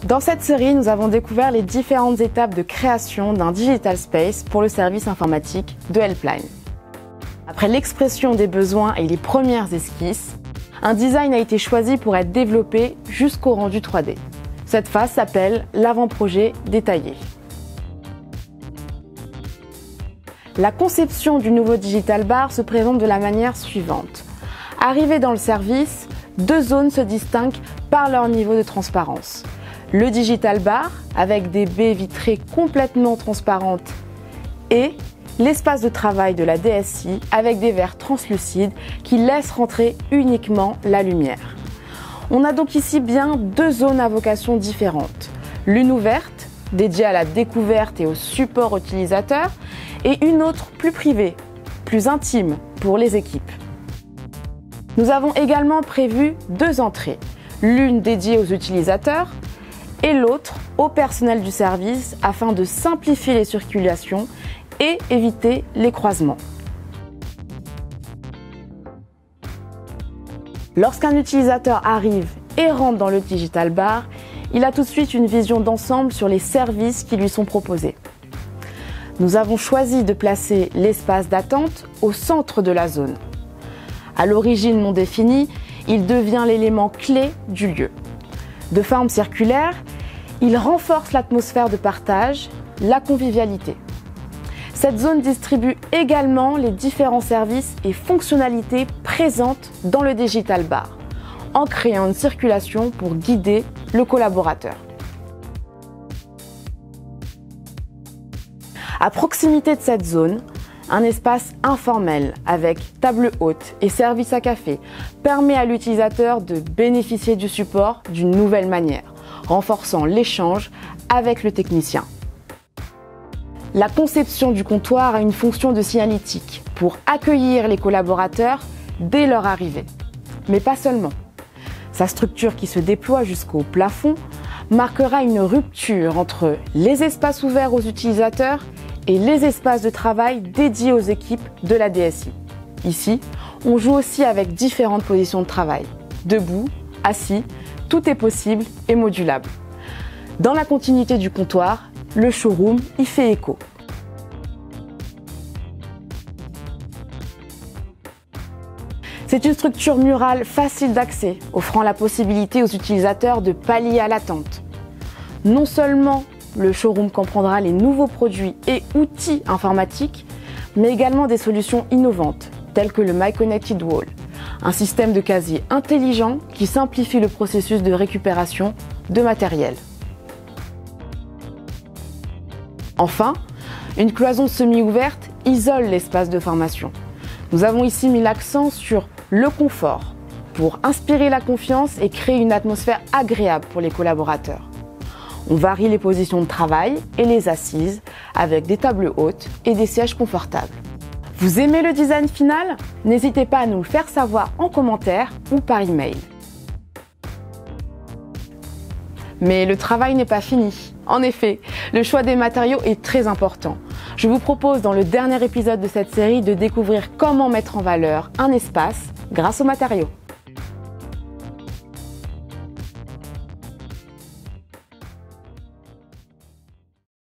Dans cette série, nous avons découvert les différentes étapes de création d'un digital space pour le service informatique de Helpline. Après l'expression des besoins et les premières esquisses, un design a été choisi pour être développé jusqu'au rendu 3D. Cette phase s'appelle l'avant-projet détaillé. La conception du nouveau Digital Bar se présente de la manière suivante. Arrivés dans le service, deux zones se distinguent par leur niveau de transparence. Le Digital Bar, avec des baies vitrées complètement transparentes, et l'espace de travail de la DSI, avec des verres translucides qui laissent rentrer uniquement la lumière. On a donc ici bien deux zones à vocation différente. L'une ouverte, dédiée à la découverte et au support utilisateur, et une autre plus privée, plus intime pour les équipes. Nous avons également prévu deux entrées, l'une dédiée aux utilisateurs et l'autre au personnel du service afin de simplifier les circulations et éviter les croisements. Lorsqu'un utilisateur arrive et rentre dans le Digital Bar, il a tout de suite une vision d'ensemble sur les services qui lui sont proposés. Nous avons choisi de placer l'espace d'attente au centre de la zone. À l'origine non défini, il devient l'élément clé du lieu. De forme circulaire, il renforce l'atmosphère de partage, la convivialité. Cette zone distribue également les différents services et fonctionnalités présentes dans le Digital Bar, en créant une circulation pour guider le collaborateur. À proximité de cette zone, un espace informel avec table haute et service à café permet à l'utilisateur de bénéficier du support d'une nouvelle manière, renforçant l'échange avec le technicien. La conception du comptoir a une fonction de signalétique pour accueillir les collaborateurs dès leur arrivée. Mais pas seulement. Sa structure qui se déploie jusqu'au plafond marquera une rupture entre les espaces ouverts aux utilisateurs et les espaces de travail dédiés aux équipes de la DSI. Ici, on joue aussi avec différentes positions de travail. Debout, assis, tout est possible et modulable. Dans la continuité du comptoir, le showroom y fait écho. C'est une structure murale facile d'accès, offrant la possibilité aux utilisateurs de pallier à l'attente. Non seulement le showroom comprendra les nouveaux produits et outils informatiques, mais également des solutions innovantes, telles que le My Connected Wall, un système de casier intelligent qui simplifie le processus de récupération de matériel. Enfin, une cloison semi-ouverte isole l'espace de formation. Nous avons ici mis l'accent sur le confort pour inspirer la confiance et créer une atmosphère agréable pour les collaborateurs. On varie les positions de travail et les assises avec des tables hautes et des sièges confortables. Vous aimez le design final? N'hésitez pas à nous le faire savoir en commentaire ou par email. Mais le travail n'est pas fini. En effet, le choix des matériaux est très important. Je vous propose dans le dernier épisode de cette série de découvrir comment mettre en valeur un espace grâce aux matériaux.